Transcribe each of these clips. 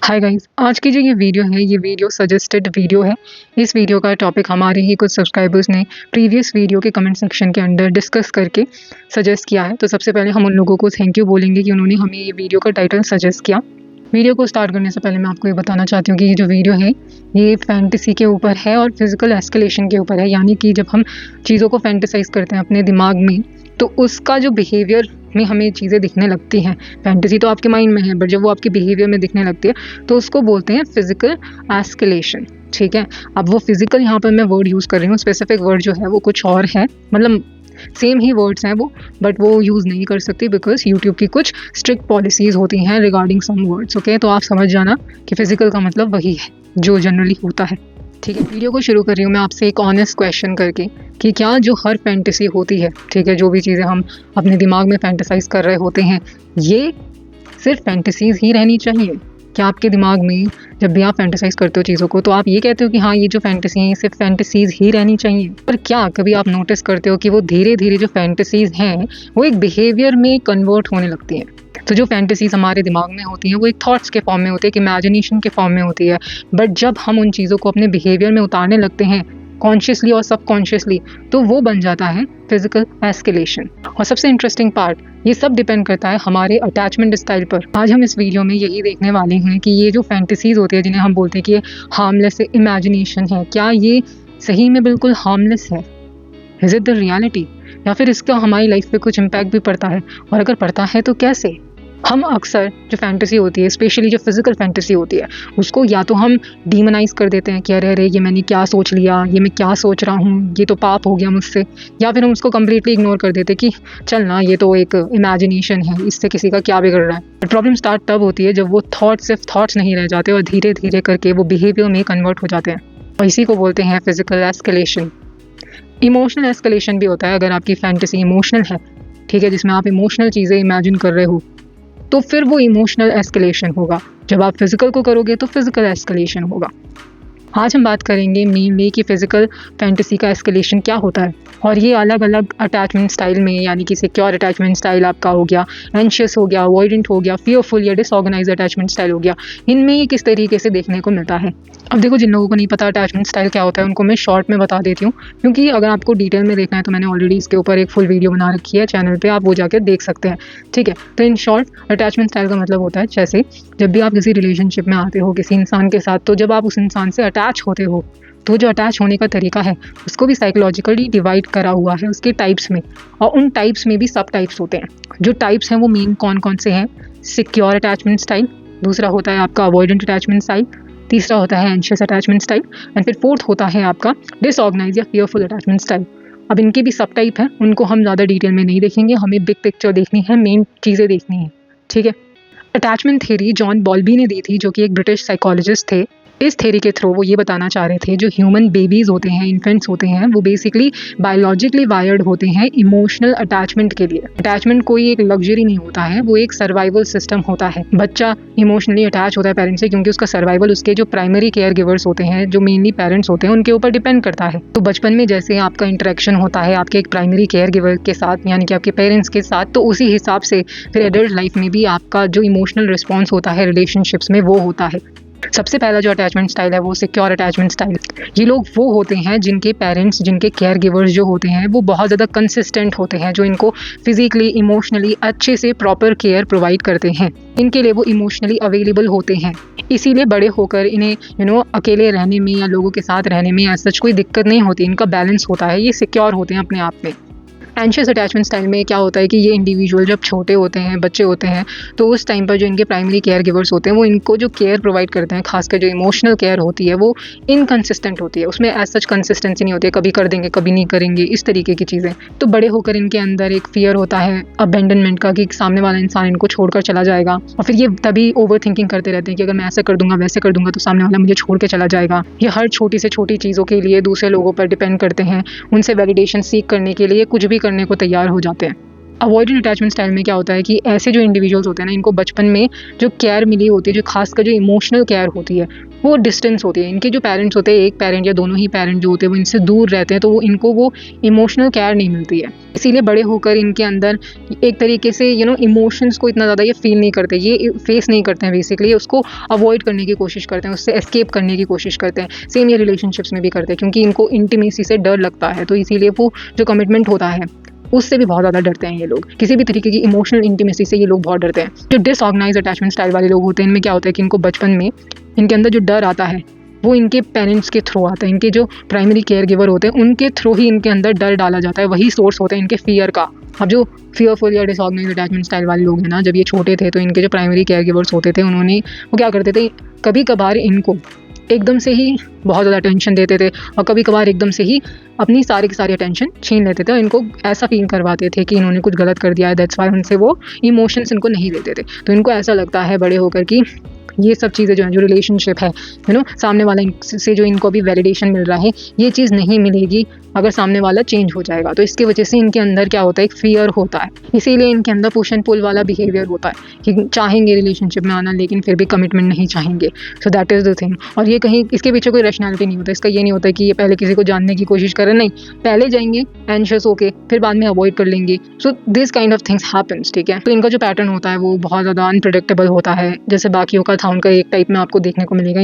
Hi guys, आज की जो ये वीडियो है ये वीडियो सजेस्टेड वीडियो है। इस वीडियो का टॉपिक हमारे ही कुछ सब्सक्राइबर्स ने प्रीवियस वीडियो के कमेंट सेक्शन के अंदर डिस्कस करके सजेस्ट किया है। तो सबसे पहले हम उन लोगों को थैंक यू बोलेंगे कि उन्होंने हमें ये वीडियो का टाइटल सजेस्ट किया। वीडियो को स्टार्ट करने से पहले मैं आपको ये बताना चाहती हूँ कि ये जो वीडियो है ये फैंटेसी के ऊपर है और फिजिकल एस्केलेशन के ऊपर है। यानी कि जब हम चीज़ों को फैंटेसाइज करते हैं अपने दिमाग में तो उसका जो बिहेवियर में हमें चीज़ें दिखने लगती हैं। फैंटेसी तो आपके माइंड में है बट जब वो आपके बिहेवियर में दिखने लगती है तो उसको बोलते हैं फिजिकल एस्केलेशन। ठीक है, अब वो फिजिकल यहाँ पर मैं वर्ड यूज़ कर रही हूँ, स्पेसिफिक वर्ड जो है वो कुछ और है, मतलब सेम ही वर्ड्स हैं वो, बट वो यूज़ नहीं कर सकती बिकॉज यूट्यूब की कुछ स्ट्रिक्ट पॉलिसीज़ होती हैं रिगार्डिंग सम वर्ड्स। ओके, तो आप समझ जाना कि फिजिकल का मतलब वही है जो जनरली होता है। ठीक है, वीडियो को शुरू कर रही हूँ मैं आपसे एक ऑनेस्ट क्वेश्चन करके कि क्या जो हर फैंटेसी होती है, ठीक है, जो भी चीज़ें हम अपने दिमाग में फैंटेसाइज कर रहे होते हैं ये सिर्फ फैंटेसीज ही रहनी चाहिए? क्या आपके दिमाग में जब भी आप फैंटेसाइज करते हो चीज़ों को तो आप ये कहते हो कि हाँ ये जो फैंटेसी हैं ये सिर्फ फैंटेसीज ही रहनी चाहिए? पर क्या कभी आप नोटिस करते हो कि वो धीरे धीरे जो फैंटेसीज हैं वो एक बिहेवियर में कन्वर्ट होने लगती हैं? तो जो फैंटेसीज हमारे दिमाग में होती हैं वो एक थॉट्स के फॉर्म में होती है, एक इमेजिनेशन के फॉर्म में होती है, बट जब हम उन चीज़ों को अपने बिहेवियर में उतारने लगते हैं कॉन्शियसली और सबकॉन्शियसली तो वो बन जाता है फिजिकल एस्केलेशन। और सबसे इंटरेस्टिंग पार्ट, ये सब डिपेंड करता है हमारे अटैचमेंट स्टाइल पर। आज हम इस वीडियो में यही देखने वाले हैं कि ये जो फैंटेसीज होती है जिन्हें हम बोलते हैं कि ये हार्मलेस इमेजिनेशन है, क्या ये सही में बिल्कुल हार्मलेस है? Is it the reality? या फिर इसका हमारी लाइफ पे कुछ इम्पैक्ट भी पड़ता है, और अगर पड़ता है तो कैसे? हम अक्सर जो फैंटेसी होती है, स्पेशली जो फिजिकल फैंटेसी होती है, उसको या तो हम डीमोनाइज कर देते हैं कि अरे अरे ये मैंने क्या सोच लिया, ये मैं क्या सोच रहा हूँ, ये तो पाप हो गया मुझसे, या फिर हम उसको कम्प्लीटली इग्नोर कर देते कि चल ना ये तो एक इमेजिनेशन है, इससे किसी का क्या बिगड़ रहा है। बट प्रॉब्लम स्टार्ट तब होती है जब वो थॉट्स सिर्फ थॉट्स नहीं रह जाते और धीरे धीरे करके वो बिहेवियर में कन्वर्ट हो जाते हैं, और इसी को बोलते हैं फिजिकल एस्केलेशन। इमोशनल एस्केलेशन भी होता है अगर आपकी फैंटेसी इमोशनल है, ठीक है, जिसमें आप इमोशनल चीज़ें इमेजिन कर रहे हो तो फिर वो इमोशनल एस्केलेशन होगा। जब आप फिजिकल को करोगे तो फिजिकल एस्केलेशन होगा। आज हम बात करेंगे मेनली कि फिजिकल फैंटेसी का एस्केलेशन क्या होता है, और ये अलग अलग अटैचमेंट स्टाइल में, यानी कि सिक्योर अटैचमेंट स्टाइल आपका हो गया, एंशियस हो गया, अवॉइडेंट हो गया, फियरफुल या डिसऑर्गेनाइज्ड अटैचमेंट स्टाइल हो गया, इनमें ये किस तरीके से देखने को मिलता है। अब देखो, जिन लोगों को नहीं पता अटैचमेंट स्टाइल क्या होता है उनको मैं शॉर्ट में बता देती हूँ, क्योंकि अगर आपको डिटेल में देखना है तो मैंने ऑलरेडी इसके ऊपर एक फुल वीडियो बना रखी है चैनल पे, आप वो जाकर देख सकते हैं। ठीक है, तो इन शॉर्ट अटैचमेंट स्टाइल का मतलब होता है जैसे जब भी आप किसी रिलेशनशिप में आते हो किसी इंसान के साथ, तो जब आप उस इंसान से अटैच होते हो तो जो अटैच होने का तरीका है उसको भी साइकोलॉजिकली डिवाइड करा हुआ है उसके टाइप्स में, और उन टाइप्स में भी सब टाइप्स होते हैं। जो टाइप्स हैं वो मेन कौन कौन से हैं? सिक्योर अटैचमेंट स्टाइल, दूसरा होता है आपका अवॉइडेंट अटैचमेंट स्टाइल, तीसरा होता है एंशियस अटैचमेंट स्टाइल, एंड फिर फोर्थ होता है आपका डिसऑर्गेनाइज या फियरफुल अटैचमेंट स्टाइल। अब इनके भी सब टाइप हैं, उनको हम ज़्यादा डिटेल में नहीं देखेंगे, हमें बिग पिक्चर देखनी है, मेन चीज़ें देखनी है। ठीक है, अटैचमेंट थ्योरी जॉन बॉल्बी ने दी थी, जो कि एक ब्रिटिश साइकोलॉजिस्ट थे। इस थ्योरी के थ्रू वो ये बताना चाह रहे थे जो ह्यूमन बेबीज़ होते हैं, इन्फेंट्स होते हैं, वो बेसिकली बायोलॉजिकली वायर्ड होते हैं इमोशनल अटैचमेंट के लिए। अटैचमेंट कोई एक लग्जरी नहीं होता है, वो एक सर्वाइवल सिस्टम होता है। बच्चा इमोशनली अटैच होता है पेरेंट्स से क्योंकि उसका सर्वाइवल उसके जो प्राइमरी केयर गिवर्स होते हैं, जो मेनली पेरेंट्स होते हैं, उनके ऊपर डिपेंड करता है। तो बचपन में जैसे आपका इंटरेक्शन होता है आपके एक प्राइमरी केयर गिवर के साथ, यानी कि आपके पेरेंट्स के साथ, तो उसी हिसाब से फिर एडल्ट लाइफ में भी आपका जो इमोशनल रिस्पॉन्स होता है रिलेशनशिप्स में वो होता है। सबसे पहला जो अटैचमेंट स्टाइल है वो सिक्योर अटैचमेंट स्टाइल। ये लोग वो होते हैं जिनके पेरेंट्स, जिनके केयर गिवर्स जो होते हैं वो बहुत ज़्यादा कंसिस्टेंट होते हैं, जो इनको फिजिकली इमोशनली अच्छे से प्रॉपर केयर प्रोवाइड करते हैं, इनके लिए वो इमोशनली अवेलेबल होते हैं। इसीलिए बड़े होकर इन्हें अकेले रहने में या लोगों के साथ रहने में ऐसा कोई दिक्कत नहीं होती, इनका बैलेंस होता है, ये सिक्योर होते हैं अपने आप में। एंशियस अटैचमेंट स्टाइल में क्या होता है कि ये इंडिविजुअल जब छोटे होते हैं, बच्चे होते हैं, तो उस टाइम पर जो इनके प्राइमरी केयर गिवर्स होते हैं वो इनको जो केयर प्रोवाइड करते हैं, खासकर जो इमोशनल केयर होती है वो इनकंसिस्टेंट होती है, उसमें एज सच कंसिस्टेंसी नहीं होती है, कभी कर देंगे कभी नहीं करेंगे, इस तरीके की चीज़ें। तो बड़े होकर इनके अंदर एक फियर होता है अबेंडनमेंट का, कि सामने वाला इंसान इनको छोड़कर चला जाएगा, और फिर ये तभी ओवर थिंकिंग करते रहते हैं कि अगर मैं ऐसा कर दूंगा वैसे कर दूंगा तो सामने वाला मुझे छोड़ के चला जाएगा। ये हर छोटी से छोटी चीज़ों के लिए दूसरे लोगों पर डिपेंड करते हैं, उनसे वैलिडेशन सीख करने के लिए कुछ भी करने को तैयार हो जाते हैं। अवॉइडेंट अटैचमेंट स्टाइल में क्या होता है कि ऐसे जो इंडिविजुअल्स होते हैं ना, इनको बचपन में जो केयर मिली होती है, जो खासकर जो इमोशनल केयर होती है, वो डिस्टेंस होती है। इनके जो पेरेंट्स होते हैं, एक पेरेंट या दोनों ही पेरेंट जो होते हैं वो इनसे दूर रहते हैं, तो वो इनको वो इमोशनल केयर नहीं मिलती है। इसीलिए बड़े होकर इनके अंदर एक तरीके से इमोशंस को इतना ज़्यादा ये फील नहीं करते, ये फेस नहीं करते हैं, बेसिकली उसको अवॉइड करने की कोशिश करते हैं, उससे एस्केप करने की कोशिश करते हैं। सेम ये रिलेशनशिप्स में भी करते हैं, क्योंकि इनको इंटीमेसी से डर लगता है, तो इसीलिए वो जो कमिटमेंट होता है उससे भी बहुत ज़्यादा डरते हैं ये लोग। किसी भी तरीके की इमोशनल इंटीमेसी से ये लोग बहुत डरते हैं। जो डिसऑर्गेनाइज अटैचमेंट स्टाइल वाले लोग होते हैं, इनमें क्या होता है कि इनको बचपन में इनके अंदर जो डर आता है वो इनके पेरेंट्स के थ्रू आता है। इनके जो प्राइमरी केयर गिवर होते हैं उनके थ्रू ही इनके अंदर डर डाला जाता है, वही सोर्स होता है इनके फियर का। अब जो फियरफुल या डिसऑर्गेनाइज अटैचमेंट स्टाइल वाले लोग हैं ना, जब ये छोटे थे तो इनके जो प्राइमरी केयर गिवर्स होते थे उन्होंने वो क्या करते थे, कभी कभार इनको एकदम से ही बहुत ज़्यादा अटेंशन देते थे और कभी कभार एकदम से ही अपनी सारी की सारी अटेंशन छीन लेते थे और इनको ऐसा फील करवाते थे कि इन्होंने कुछ गलत कर दिया है, दैट्स वाई उनसे वो इमोशंस इनको नहीं देते थे। तो इनको ऐसा लगता है बड़े होकर कि ये सब चीज़ें जो हैं, जो रिलेशनशिप है सामने वाला से जो इनको अभी वैलिडेशन मिल रहा है, ये चीज़ नहीं मिलेगी अगर सामने वाला चेंज हो जाएगा। तो इसकी वजह से इनके अंदर क्या होता है, एक फियर होता है। इसीलिए इनके अंदर पुश एंड पुल वाला बिहेवियर होता है कि चाहेंगे रिलेशनशिप में आना लेकिन फिर भी कमिटमेंट नहीं चाहेंगे। So that is the thing. और ये कहीं इसके पीछे कोई रैशनैलिटी नहीं होता। इसका ये नहीं होता कि ये पहले किसी को जानने की कोशिश करें, नहीं, पहले जाएंगे एंशियस होके, फिर बाद में अवॉइड कर लेंगे। So this kind of things happens, ठीक है। तो इनका जो पैटर्न होता है वो बहुत ज़्यादा अनप्रेडिक्टेबल होता है। जैसे बाकियों का था, उनका एक टाइप में आपको देखने को मिलेगा,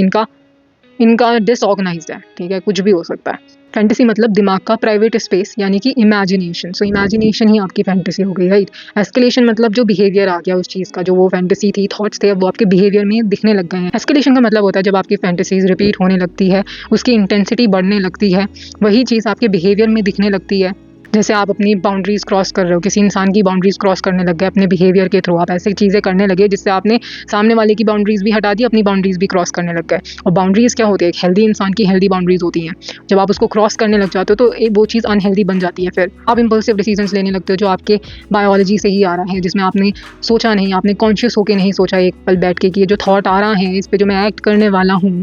इनका डिसऑर्गेनाइज्ड है, ठीक है, कुछ भी हो सकता है। फैंटेसी मतलब दिमाग का प्राइवेट स्पेस, यानी कि इमेजिनेशन। सो इमेजिनेशन ही आपकी फैंटेसी हो गई, राइट। एस्केलेशन मतलब जो बिहेवियर आ गया उस चीज़ का, जो वो फैंटेसी थी, थॉट्स थे, अब वो आपके बिहेवियर में दिखने लग गए हैं। एस्केलेशन का मतलब होता है जब आपकी फैंटेसीज रिपीट होने लगती है, उसकी इंटेंसिटी बढ़ने लगती है, वही चीज़ आपके बिहेवियर में दिखने लगती है। जैसे आप अपनी बाउंड्रीज क्रॉस कर रहे हो, किसी इंसान की बाउंड्रीज क्रॉस करने लग गए अपने बिहेवियर के थ्रू, आप ऐसी चीज़ें करने लगे जिससे आपने सामने वाले की बाउंड्रीज भी हटा दी, अपनी बाउंड्रीज भी क्रॉस करने लग गए। और बाउंड्रीज क्या होती है, एक हेल्दी इंसान की हेल्दी बाउंड्रीज होती हैं। जब आप उसको क्रॉस करने लग जाते हो तो वो चीज़ अनहेल्दी बन जाती है। फिर आप इम्पल्सिव डिसीजंस लेने लगते हो जो आपके बायोलॉजी से ही आ रहा है, जिसमें आपने सोचा नहीं, आपने कॉन्शियस होकर नहीं सोचा एक पल बैठ के कि ये जो थॉट आ रहा है, इस पर जो मैं एक्ट करने वाला हूँ,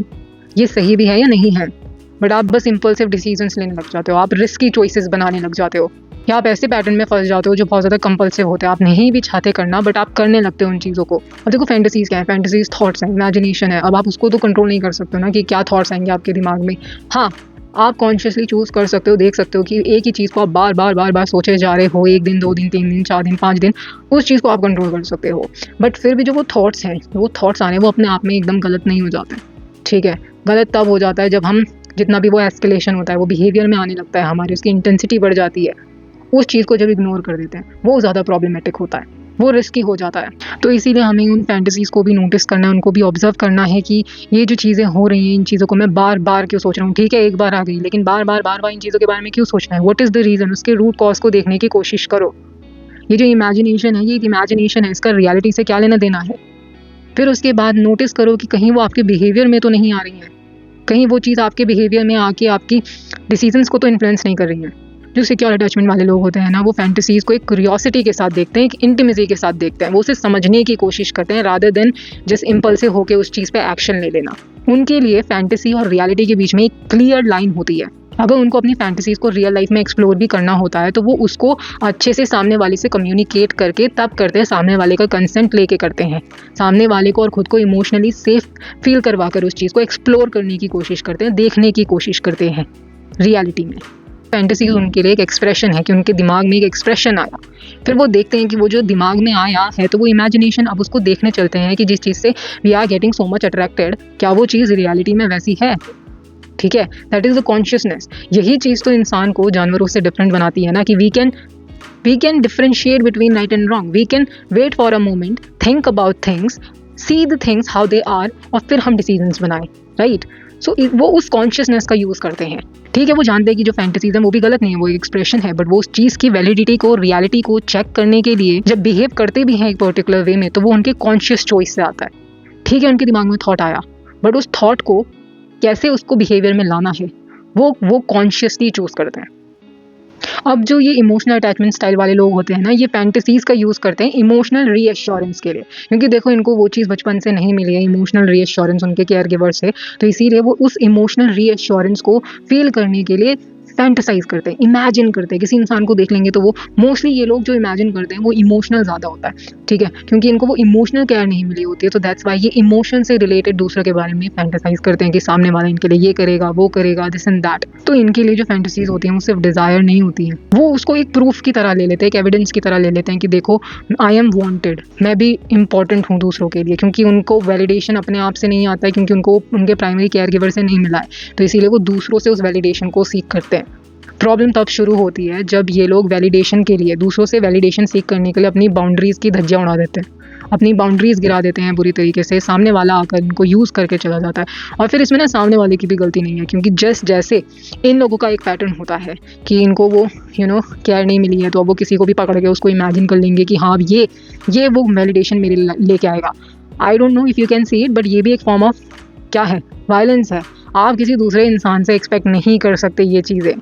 ये सही भी है या नहीं है। बट आप बस इम्पल्सिव डिसीजंस लेने लग जाते हो, आप रिस्की चॉइसेस बनाने लग जाते हो, या आप ऐसे पैटर्न में फंस जाते हो जो बहुत ज़्यादा कंपल्सिव होते हैं। आप नहीं भी चाहते करना, बट आप करने लगते हो उन चीज़ों को। और देखो फैंटेसीज क्या है, फैंटेसीज थॉट्स हैं, इमेजिनेशन है। अब आप उसको तो कंट्रोल नहीं कर सकते ना कि क्या थॉट्स आएंगे आपके दिमाग में। हाँ, आप कॉन्शियसली चूज़ कर सकते हो, देख सकते हो कि एक ही चीज़ को आप बार बार सोचे जा रहे हो, 1 दिन 2 दिन 3 दिन 4 दिन 5 दिन, उस चीज़ को आप कंट्रोल कर सकते हो। बट फिर भी जो वो थॉट्स हैं, वो थॉट्स आने, वो अपने आप में एकदम गलत नहीं हो जाते, ठीक है। गलत तब हो जाता है जब हम जितना भी वो एस्केलेशन होता है वो बिहेवियर में आने लगता है हमारी, उसकी इंटेंसिटी बढ़ जाती है, उस चीज़ को जब इग्नोर कर देते हैं, वो ज़्यादा प्रॉब्लमेटिक होता है, वो रिस्की हो जाता है। तो इसीलिए हमें उन फैंटेसीज़ को भी नोटिस करना है, उनको भी ऑब्जर्व करना है कि ये जो चीज़ें हो रही हैं, इन चीज़ों को मैं बार बार क्यों सोच रहा हूँ। ठीक है, एक बार आ गई, लेकिन बार बार इन चीज़ों के बारे में क्यों सोचना है, व्हाट इज़ द रीज़न, उसके रूट कॉज को देखने की कोशिश करो। ये जो इमेजिनेशन है, ये इमेजिनेशन है, इसका रियलिटी से क्या लेना देना है। फिर उसके बाद नोटिस करो कि कहीं वो आपके बिहेवियर में तो नहीं आ रही है, कहीं वो चीज़ आपके बिहेवियर में आके आपकी डिसीजंस को तो इन्फ्लुएंस नहीं कर रही है। जो सिक्योर अटैचमेंट वाले लोग होते हैं ना, वो फैंटेसीज़ को एक क्यूरियोसिटी के साथ देखते हैं, एक इंटीमेसी के साथ देखते हैं, वो उसे समझने की कोशिश करते हैं रादर देन जस्ट इम्पल्सिव होकर उस चीज़ पे एक्शन ले लेना। उनके लिए फैंटेसी और रियलिटी के बीच में एक क्लियर लाइन होती है। अगर उनको अपनी फैंटेसीज़ को रियल लाइफ में एक्सप्लोर भी करना होता है तो वो उसको अच्छे से सामने वाले से कम्युनिकेट करके तब करते हैं, सामने वाले का कंसेंट लेके करते हैं, सामने वाले को और ख़ुद को इमोशनली सेफ फील करवा कर उस चीज़ को एक्सप्लोर करने की कोशिश करते हैं, देखने की कोशिश करते हैं रियलिटी में। फैंटेसी उनके लिए एक एक्सप्रेशन है कि उनके दिमाग में एक एक्सप्रेशन आया, फिर वो देखते हैं कि वो जो दिमाग में आया है तो वो इमेजिनेशन, अब उसको देखने चलते हैं कि जिस चीज़ से we are getting so much attracted, क्या वो चीज़ रियलिटी में वैसी है। ठीक है, दैट इज़ द कॉन्शियसनेस। यही चीज़ तो इंसान को जानवरों से डिफरेंट बनाती है ना, कि we can differentiate between right and wrong, we can wait for a moment, think about things, see the things how they are, और फिर हम डिसीजंस बनाएं, राइट। सो वो उस कॉन्शियसनेस का यूज़ करते हैं। ठीक है, वो जानते हैं कि जो फैंटेसीज है वो भी गलत नहीं है, वो एक एक्सप्रेशन है, बट वो उस चीज़ की वैलिडिटी को, रियलिटी को चेक करने के लिए जब बिहेव करते भी हैं एक पर्टिकुलर वे में, तो वो उनके कॉन्शियस चॉइस से आता है। ठीक है, उनके दिमाग में थॉट आया, बट उस थॉट को कैसे उसको बिहेवियर में लाना है वो कॉन्शियसली चूज़ करते हैं। अब जो ये इमोशनल अटैचमेंट स्टाइल वाले लोग होते हैं ना, ये फैंटेसीज़ का यूज़ करते हैं इमोशनल रीअश्योरेंस के लिए, क्योंकि देखो इनको वो चीज़ बचपन से नहीं मिली है, इमोशनल रीअश्योरेंस उनके केयर गिवर से, तो इसीलिए वो उस इमोशनल रीअश्योरेंस को फील करने के लिए फैंटेसाइज करते हैं, इमेजिन करते हैं। किसी इंसान को देख लेंगे तो वो मोस्टली ये लोग जो इमेजिन करते हैं वो इमोशनल ज़्यादा होता है, ठीक है, क्योंकि इनको वो इमोशनल केयर नहीं मिली होती है। तो दैट्स वाई ये इमोशन से रिलेटेड दूसरों के बारे में फैंटेसाइज करते हैं कि सामने वाला इनके लिए ये करेगा, वो करेगा, दिस एंड दैट। तो इनके लिए जो फैंटेसीज होती हैं वो सिर्फ डिज़ायर नहीं होती हैं, वो उसको एक प्रूफ की तरह ले लेते हैं, एक एविडेंस की तरह ले लेते हैं कि देखो आई एम वांटेड, मैं भी इंपॉर्टेंट हूँ दूसरों के लिए। क्योंकि उनको वैलिडेशन अपने आप से नहीं आता है, क्योंकि उनको उनके प्राइमरी केयर गिवर से नहीं मिला है, तो इसीलिए वो दूसरों से उस वैलिडेशन को सीख करते हैं। प्रॉब्लम तब शुरू होती है जब ये लोग वैलिडेशन के लिए, दूसरों से वैलिडेशन सीख करने के लिए अपनी बाउंड्रीज़ की धज्जियाँ उड़ा देते हैं, अपनी बाउंड्रीज़ गिरा देते हैं बुरी तरीके से। सामने वाला आकर इनको यूज़ करके चला जाता है। और फिर इसमें ना सामने वाले की भी गलती नहीं है, क्योंकि जैसे इन लोगों का एक पैटर्न होता है कि इनको वो केयर नहीं मिली है, तो अब वो किसी को भी पकड़ के उसको इमेजिन कर लेंगे कि हाँ ये वो वैलिडेशन मेरे लेके आएगा। I don't know if you can see it, but ये भी एक फॉर्म ऑफ क्या है, वायलेंस है। आप किसी दूसरे इंसान से एक्सपेक्ट नहीं कर सकते ये चीज़ें,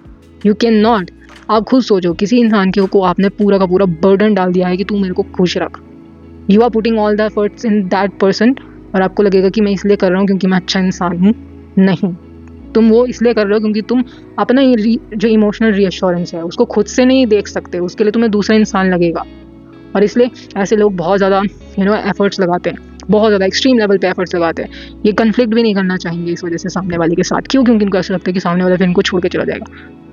यू कैन नॉट। आप खुद सोचो, किसी इंसान के को आपने पूरा का पूरा बर्डन डाल दिया है कि तू मेरे को खुश रख, you are putting all the efforts in that person, और आपको लगेगा कि मैं इसलिए कर रहा हूँ क्योंकि मैं अच्छा इंसान हूँ। नहीं, तुम वो इसलिए कर रहे हो क्योंकि तुम अपना जो इमोशनल रीअश्योरेंस है उसको खुद से नहीं देख सकते, उसके लिए तुम्हें दूसरा इंसान लगेगा। और इसलिए ऐसे लोग बहुत ज़्यादा एफर्ट्स लगाते हैं, बहुत ज़्यादा एक्सट्रीम लेवल पे एफर्ट्स लगाते हैं। ये कन्फ्लिक्ट भी नहीं करना चाहेंगे इस वजह से सामने वाले के साथ। क्यों? क्योंकि इनको ऐसा लगता है कि सामने वाला फिर इनको छोड़ के चला जाएगा,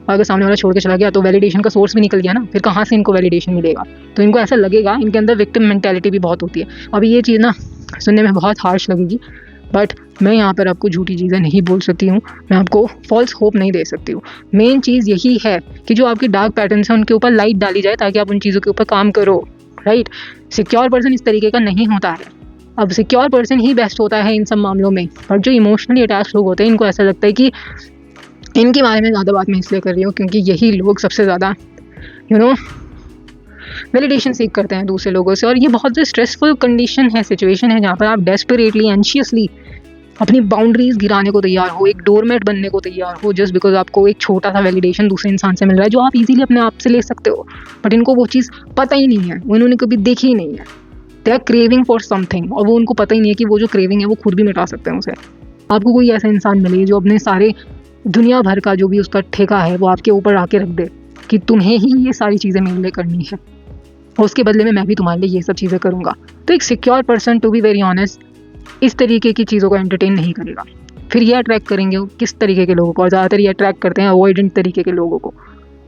और अगर सामने वाला छोड़ के चला गया तो वैलिडेशन का सोर्स भी निकल गया ना, फिर कहाँ से इनको वैलिडेशन मिलेगा। तो इनको ऐसा लगेगा, इनके अंदर विक्टिम मेंटालिटी भी बहुत होती है। अभी ये चीज़ ना सुनने में बहुत हार्श लगेगी, बट मैं यहाँ पर आपको झूठी चीज़ें नहीं बोल सकती हूँ, मैं आपको फॉल्स होप नहीं दे सकती हूँ। मेन चीज़ यही है कि जो आपके डार्क पैटर्न्स हैं उनके ऊपर लाइट डाली जाए, ताकि आप उन चीज़ों के ऊपर काम करो, राइट। सिक्योर पर्सन इस तरीके का नहीं होता है। अब सिक्योर पर्सन ही बेस्ट होता है इन सब मामलों में, बट जो इमोशनली अटैच लोग होते हैं इनको ऐसा लगता है कि इनके बारे में ज़्यादा बात मैं इसलिए कर रही हूँ क्योंकि यही लोग सबसे ज़्यादा वैलिडेशन सीख करते हैं दूसरे लोगों से। और ये बहुत स्ट्रेसफुल कंडीशन है, सिचुएशन है, जहाँ पर आप डेस्परेटली एंशियसली अपनी बाउंड्रीज गिराने को तैयार हो, एक डोरमेट बनने को तैयार हो, जस्ट बिकॉज आपको एक छोटा सा वैलिडेशन दूसरे इंसान से मिल रहा है जो आप इजीली अपने आप से ले सकते हो। बट इनको वो चीज़ पता ही नहीं है, उन्होंने कभी देखी ही नहीं है। They are craving for something, और वो उनको पता ही नहीं है कि वो जो क्रेविंग है वो खुद भी मिटा सकते हैं उसे। आपको कोई ऐसा इंसान मिले जो अपने सारे दुनिया भर का जो भी उसका ठेका है वो आपके ऊपर आके रख दे कि तुम्हें ही ये सारी चीज़ें मेरे लिए करनी है, और उसके बदले में मैं भी तुम्हारे लिए ये सब चीज़ें करूँगा। तो एक secure person, to be very honest, इस तरीके की चीज़ों को एंटरटेन नहीं करेगा। फिर ये अट्रैक्ट करेंगे किस तरीके के लोगों को, और ज़्यादातर ये अट्रैक्ट करते हैं अवॉइडेंट तरीके के लोगों को,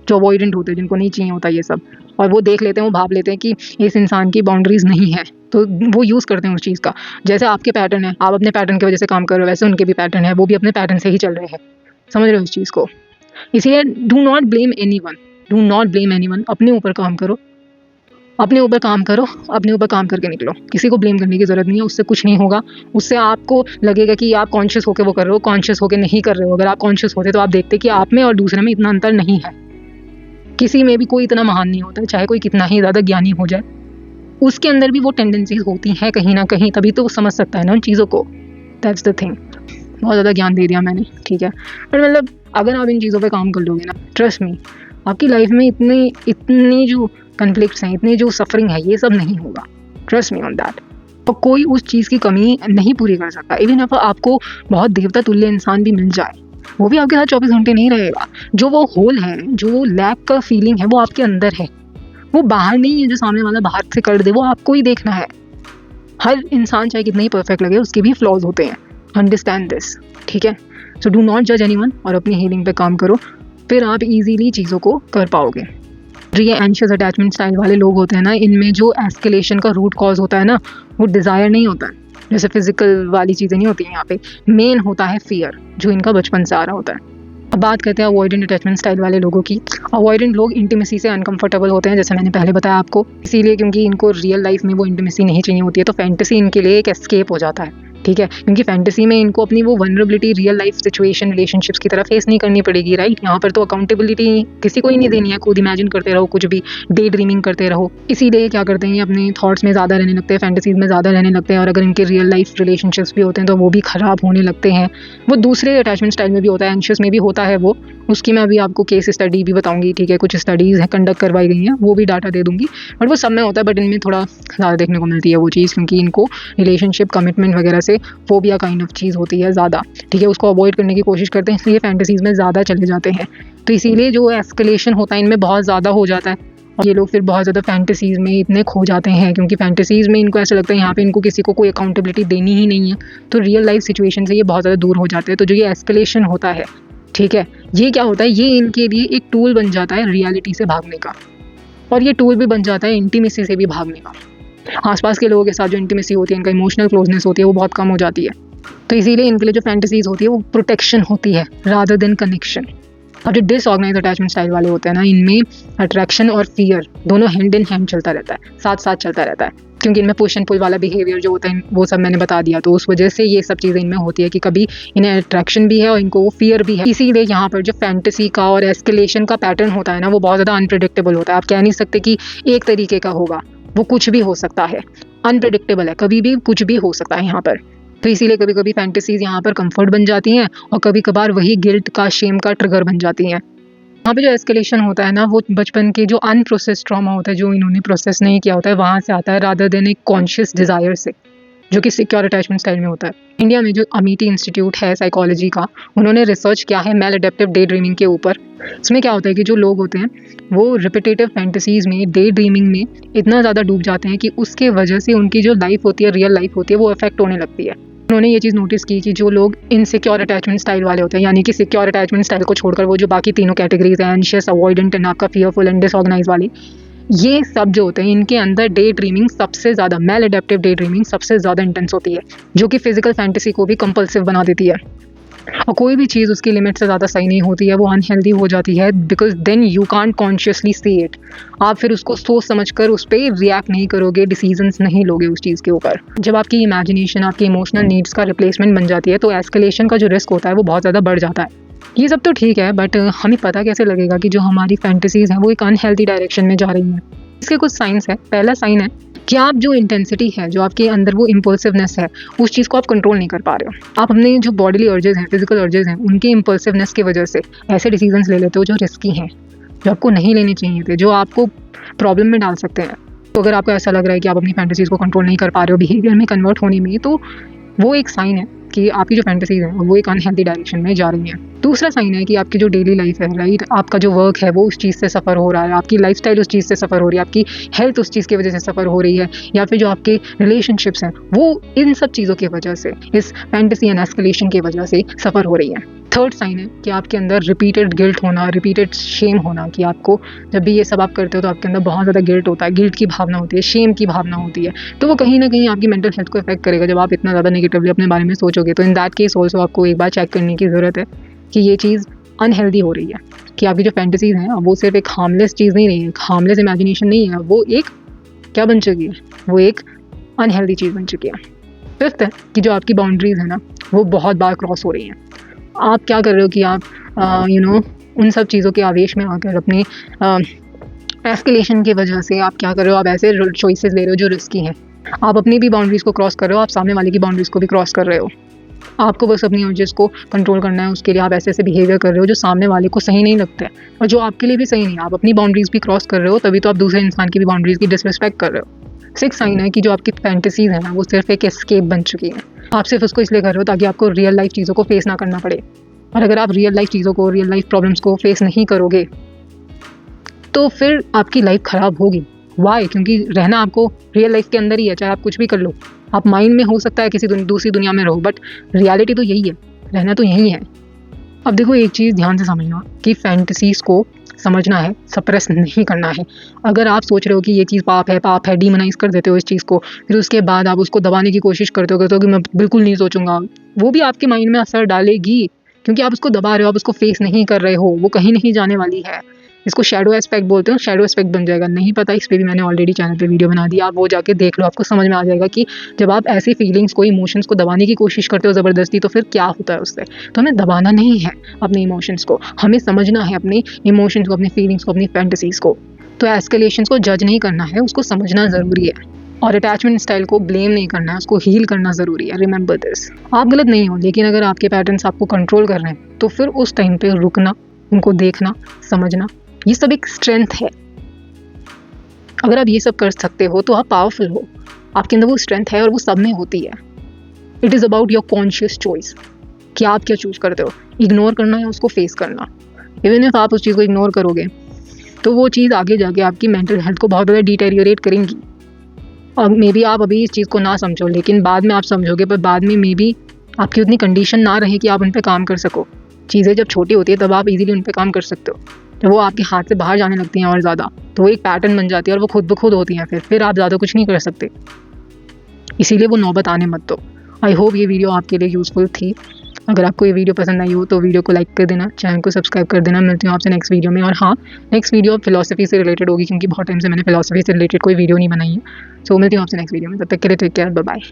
जो अवॉइडेंट होते हैं, जिनको नहीं चाहिए होता ये सब, और वो देख लेते हैं, वो भाप लेते हैं कि इस इंसान की बाउंड्रीज नहीं है, तो वो यूज़ करते हैं उस चीज़ का। जैसे आपके पैटर्न है, आप अपने पैटर्न की वजह से काम कर रहे हो, वैसे उनके भी पैटर्न है, वो भी अपने पैटर्न से ही चल रहे हैं। समझ रहे हो इस चीज़ को? इसीलिए do not blame anyone, do not blame anyone. अपने ऊपर काम करो, अपने ऊपर काम करो, अपने ऊपर काम करके निकलो। किसी को ब्लेम करने की ज़रूरत नहीं है, उससे कुछ नहीं होगा। उससे आपको लगेगा कि आप कॉन्शियस होकर वो कर रहे हो, कॉन्शियस होकर नहीं कर रहे हो। अगर आप कॉन्शियस होते तो आप देखते कि आप में और दूसरे में इतना अंतर नहीं है। किसी में भी कोई इतना महान नहीं होता, चाहे कोई कितना ही ज़्यादा ज्ञानी हो जाए, उसके अंदर भी वो टेंडेंसीज होती हैं कहीं ना कहीं, तभी तो वो समझ सकता है ना उन चीज़ों को। That's the thing. बहुत ज़्यादा ज्ञान दे दिया मैंने, ठीक है, बट मतलब अगर आप इन चीज़ों पे काम कर लोगे ना, ट्रस्ट मी, आपकी लाइफ में इतनी जो कन्फ्लिक्ट्स हैं, इतनी जो सफरिंग है, ये सब नहीं होगा। Trust me on that. और कोई उस चीज़ की कमी नहीं पूरी कर सकता। इवन अगर आपको बहुत देवता तुल्य इंसान भी मिल जाए, वो भी आपके साथ 24 घंटे नहीं रहेगा। जो वो होल है, जो लैक का फीलिंग है, वो आपके अंदर है, वो बाहर नहीं है। जो सामने वाला बाहर से कर दे वो आपको ही देखना है। हर इंसान चाहे कितना ही परफेक्ट लगे, उसके भी फ्लॉज होते हैं। अंडरस्टैंड दिस, ठीक है। सो डू नॉट जज एनीवन, और अपनी हीलिंग पे काम करो, फिर आप इजीली चीज़ों को कर पाओगे। जो ये एंशियस अटैचमेंट स्टाइल वाले लोग होते हैं ना, इनमें जो एस्केलेशन का रूट कॉज होता है ना, वो डिज़ायर नहीं होता है, जैसे फिजिकल वाली चीज़ें नहीं होती हैं यहाँ पे। मेन होता है फियर, जो इनका बचपन से आ रहा होता है। अब बात करते हैं अवॉइडेंट अटैचमेंट स्टाइल वाले लोगों की। अवॉइडेंट लोग इंटीमेसी से अनकंफर्टेबल होते हैं, जैसे मैंने पहले बताया आपको, इसीलिए क्योंकि इनको रियल लाइफ में वो इंटीमेसी नहीं चाहिए होती है, तो फैंटेसी इनके लिए एक एस्केप हो जाता है, ठीक है। क्योंकि फैंटेसी में इनको अपनी वो vulnerability real life situation, relationships की तरह फेस नहीं करनी पड़ेगी, राइट। यहाँ पर तो अकाउंटेबिलिटी किसी को ही नहीं देनी है, खुद इमेजिन करते रहो, कुछ भी डे ड्रीमिंग करते रहो। इसीलिए क्या करते हैं, ये अपने थॉट्स में ज़्यादा रहने लगते हैं, फैंटेसीज में ज़्यादा रहने लगते हैं, और अगर इनके रियल लाइफ रिलेशनशिप्स भी होते हैं तो वो भी ख़राब होने लगते हैं। वो दूसरे अटैचमेंट स्टाइल में भी होता है, एंशियस में भी होता है वो, उसकी मैं अभी आपको केस स्टडी भी बताऊंगी, ठीक है। कुछ स्टडीज़ हैं कंडक्ट करवाई गई हैं, वो भी डाटा दे दूंगी, बट वो सब में होता है, बट इनमें थोड़ा ज़्यादा देखने को मिलती है वो चीज़, क्योंकि इनको रिलेशनशिप कमिटमेंट वगैरह से फोबिया काइंड ऑफ चीज़ होती है ज़्यादा, ठीक है, उसको अवॉइड करने की कोशिश करते हैं, इसलिए फैंटेसीज़ में ज़्यादा चले जाते हैं। तो इसीलिए जो एस्केलेशन होता है इनमें बहुत ज़्यादा हो जाता है और ये लोग फिर बहुत ज़्यादा फैंटेसीज़ में इतने खो जाते हैं, क्योंकि फैंटेसीज़ में इनको ऐसा लगता है यहाँ पे इनको किसी को कोई अकाउंटेबिलिटी देनी ही नहीं है, तो रियल लाइफ सिचुएशन से ये बहुत ज़्यादा दूर हो जाते हैं। तो जो ये एस्केलेशन होता है, ठीक है, ये क्या होता है, ये इनके लिए एक टूल बन जाता है रियलिटी से भागने का, और ये टूल भी बन जाता है इंटीमेसी से भी भागने का। आसपास के लोगों के साथ जो इंटीमेसी होती है, इनका इमोशनल क्लोजनेस होती है, वो बहुत कम हो जाती है। तो इसीलिए इनके लिए जो फैंटेसीज़ होती है वो प्रोटेक्शन होती है रादर देन कनेक्शन। और जो डिसऑर्गेनाइज अटैचमेंट स्टाइल वाले होते हैं ना, इनमें अट्रैक्शन और फियर दोनों हैंड इन हैंड चलता रहता है, साथ साथ चलता रहता है, क्योंकि इनमें पुश एंड पुल वाला बिहेवियर जो होता है वो सब मैंने बता दिया। तो उस वजह से ये सब चीज़ें इनमें होती है कि कभी इन्हें अट्रैक्शन भी है और इनको वो फियर भी है। इसीलिए यहाँ पर जो फैंटेसी का और एस्केलेशन का पैटर्न होता है ना, वो बहुत ज़्यादा अनप्रिडिक्टेबल होता है। आप कह नहीं सकते कि एक तरीके का होगा, वो कुछ भी हो सकता है, अनप्रिडिक्टेबल है, कभी भी कुछ भी हो सकता है यहाँ पर। तो इसीलिए कभी कभी फैंटेसीज यहाँ पर कंफर्ट बन जाती हैं और कभी कभार वही गिल्ट का, शेम का ट्रिगर बन जाती हैं। यहाँ पे जो एस्केलेशन होता है ना, वो बचपन के जो अनप्रोसेस्ड ट्रॉमा होता है, जो इन्होंने प्रोसेस नहीं किया होता है, वहाँ से आता है रादर देन एक कॉन्शियस डिज़ायर से, जो कि सिक्योर अटैचमेंट स्टाइल में होता है। इंडिया में जो अमिटी इंस्टीट्यूट है साइकोलॉजी का, उन्होंने रिसर्च किया है मैल अडेप्टिव डे ड्रीमिंग के ऊपर। इसमें क्या होता है कि जो लोग होते हैं वो रिपीटेटिव फैंटेसीज में, डे ड्रीमिंग में इतना ज़्यादा डूब जाते हैं कि उसके वजह से उनकी जो लाइफ होती है, रियल लाइफ होती है, वो अफेक्ट होने लगती है। उन्होंने ये चीज़ नोटिस की कि जो लोग इनसिक्योर अटैचमेंट स्टाइल वाले होते हैं, यानी कि सिक्योर अटैचमेंट स्टाइल को छोड़कर वो जो बाकी तीनों कैटेगरीज हैं, एंशियस, अवॉइडेंट एंड आपका फियरफुल एंड डिसऑर्गेनाइज वाली, ये सब जो होते हैं इनके अंदर डे ड्रीमिंग सबसे ज़्यादा, मैल अडेप्टिव डे ड्रीमिंग सबसे ज़्यादा इंटेंस होती है, जो कि फिजिकल फैंटेसी को भी कंपल्सिव बना देती है। और कोई भी चीज़ उसकी लिमिट से ज़्यादा सही नहीं होती है, वो अनहेल्दी हो जाती है, because then you can't consciously see it. आप फिर उसको सोच समझ कर उस पर रिएक्ट नहीं करोगे, डिसीजंस नहीं लोगे उस चीज़ के ऊपर। जब आपकी इमेजिनेशन आपकी इमोशनल नीड्स का रिप्लेसमेंट बन जाती है, तो एस्केलेशन का जो रिस्क होता है वो बहुत ज़्यादा बढ़ जाता है। ये सब तो ठीक है, बट हमें पता कैसे लगेगा कि जो हमारी फैंटेसीज हैं वो एक अनहेल्दी डायरेक्शन में जा रही हैं? इसके कुछ साइंस है। पहला साइन है कि आप जो इंटेंसिटी है, जो आपके अंदर वो इम्पल्सिवनेस है, उस चीज़ को आप कंट्रोल नहीं कर पा रहे हो। आप अपने जो बॉडीली अर्जेस हैं, फिजिकल अर्जेस हैं, उनके इम्पल्सिवनेस की वजह से ऐसे डिसीजंस ले लेते हो जो रिस्की हैं, जो आपको नहीं लेने चाहिए थे, जो आपको प्रॉब्लम में डाल सकते हैं। तो अगर आपको ऐसा लग रहा है कि आप अपनी फैंटेसीज को कंट्रोल नहीं कर पा रहे हो बिहेवियर में कन्वर्ट होने में, तो वो एक साइन है कि आपकी जो फैंटेसीज हैं वो एक अनहेल्दी डायरेक्शन में जा रही हैं। दूसरा साइन है कि आपकी जो डेली लाइफ है, राइट, आपका जो वर्क है वो उस चीज़ से सफ़र हो रहा है, आपकी लाइफस्टाइल उस चीज़ से सफ़र हो रही है, आपकी हेल्थ उस चीज़ की वजह से सफ़र हो रही है, या फिर जो आपके रिलेशनशिप्स हैं वो इन सब चीज़ों की वजह से, इस फैंटेसी एंड एस्केलेशन की वजह से सफ़र हो रही है। थर्ड साइन है कि आपके अंदर रिपीटेड गिल्ट होना, रिपीटेड शेम होना, कि आपको जब भी ये सब आप करते हो तो आपके अंदर बहुत ज़्यादा गिल्ट होता है, गिल्ट की भावना होती है, शेम की भावना होती है। तो वो कहीं ना कहीं आपकी मेंटल हेल्थ को अफेक्ट करेगा जब आप इतना ज़्यादा नेगेटिवली अपने बारे में सोचोगे। तो इन दैट केस ऑल्सो आपको एक बार चेक करने की ज़रूरत है कि ये चीज़ अनहेल्दी हो रही है, कि आपकी जो फैंटेसीज हैं वो सिर्फ एक हार्मलेस चीज़ नहीं रही है, हार्मलेस इमेजिनेशन नहीं है, वो एक क्या बन चुकी है, वो एक अनहेल्दी चीज़ बन चुकी है। फिफ्थ है कि जो आपकी बाउंड्रीज है ना, वो बहुत बार क्रॉस हो रही हैं। आप क्या कर रहे हो कि आप उन सब चीज़ों के आवेश में आकर अपने एस्केलेशन की वजह से आप क्या कर रहे हो, आप ऐसे चॉइसेस ले रहे हो जो रिस्की हैं। आप अपनी भी बाउंड्रीज़ को क्रॉस कर रहे हो, आप सामने वाले की बाउंड्रीज़ को भी क्रॉस कर रहे हो। आपको बस अपनी अर्जेस को कंट्रोल करना है, उसके लिए आप ऐसे ऐसे बिहेवियर कर रहे हो जो सामने वाले को सही नहीं लगता है और जो आपके लिए भी सही नहीं है। आप अपनी बाउंड्रीज़ भी क्रॉस कर रहे हो, तभी तो आप दूसरे इंसान की भी बाउंड्रीज़ की डिसरिस्पेक्ट कर रहे हो। सिक्स साइन है कि जो आपकी फैंटेसीज है ना, वो सिर्फ एक एस्केप बन चुकी है। आप सिर्फ उसको इसलिए कर रहे हो ताकि आपको रियल लाइफ चीज़ों को फेस ना करना पड़े। और अगर आप रियल लाइफ चीज़ों को, रियल लाइफ प्रॉब्लम्स को फेस नहीं करोगे तो फिर आपकी लाइफ ख़राब होगी। वाई? क्योंकि रहना आपको रियल लाइफ के अंदर ही है, चाहे आप कुछ भी कर लो। आप माइंड में हो सकता है किसी दूसरी दुनिया में रहो, बट रियलिटी तो यही है, रहना तो यही है। अब देखो, एक चीज़ ध्यान से समझना कि फैंटेसीज़ को समझना है, सप्रेस नहीं करना है। अगर आप सोच रहे हो कि ये चीज़ पाप है, डीमोनाइज कर देते हो इस चीज़ को, फिर उसके बाद आप उसको दबाने की कोशिश करते हो कि मैं बिल्कुल नहीं सोचूंगा, वो भी आपके माइंड में असर डालेगी, क्योंकि आप उसको दबा रहे हो, आप उसको फेस नहीं कर रहे हो, वो कहीं नहीं जाने वाली है। इसको शैडो एस्पेक्ट बोलते हैं, शैडो एस्पेक्ट बन जाएगा। नहीं पता, इस पर भी मैंने ऑलरेडी चैनल पे वीडियो बना दिया, आप वो जाके देख लो, आपको समझ में आ जाएगा कि जब आप ऐसी फीलिंग्स को, इमोशंस को दबाने की कोशिश करते हो ज़बरदस्ती, तो फिर क्या होता है उससे। तो हमें दबाना नहीं है अपने इमोशंस को, हमें समझना है अपने इमोशंस को, अपनी फीलिंग्स को, अपनी फैंटेसीज़ को। तो एस्केलेशंस को जज नहीं करना है, उसको समझना ज़रूरी है। और अटैचमेंट स्टाइल को ब्लेम नहीं करना है, उसको हील करना ज़रूरी है। Remember this. आप गलत नहीं हो, लेकिन अगर आपके पैटर्न्स आपको कंट्रोल कर रहे हैं तो फिर उस टाइम पे रुकना, उनको देखना, समझना, ये सब एक स्ट्रेंथ है। अगर आप ये सब कर सकते हो तो आप पावरफुल हो, आपके अंदर वो स्ट्रेंथ है और वो सब में होती है। It is about your conscious choice कि आप क्या चूज़ करते हो, इग्नोर करना या उसको फेस करना। इवन इफ आप उस चीज़ को इग्नोर करोगे तो वो चीज़ आगे जाके आपकी मेंटल हेल्थ को बहुत ज़्यादा डिटेरियोरेट करेंगी। और मे बी आप अभी इस चीज़ को ना समझो, लेकिन बाद में आप समझोगे, पर बाद में मे बी आपकी उतनी कंडीशन ना रहे कि आप उन पर काम कर सको। चीज़ें जब छोटी होती है तब आप इजीली उन पर काम कर सकते हो, जब वो आपके हाथ से बाहर जाने लगती हैं और ज़्यादा, तो वो एक पैटर्न बन जाती है और वो खुद ब खुद होती हैं, फिर आप ज़्यादा कुछ नहीं कर सकते। इसीलिए वो नौबत आने मत दो। आई होप ये वीडियो आपके लिए यूज़फुल थी। अगर आपको ये वीडियो पसंद आई हो तो वीडियो को लाइक कर देना, चैनल को सब्सक्राइब कर देना। मिलती हूँ आपसे नेक्स्ट वीडियो में। और हाँ, नेक्स्ट वीडियो फिलॉसफी से रिलेटेड होगी, क्योंकि बहुत टाइम से मैंने फिलॉसफी से रिलेटेड कोई वीडियो नहीं बनाई है। सो मिलती हूँ आपसे नेक्स्ट वीडियो में। तब तक के लिए टेक केयर, बाय बाय।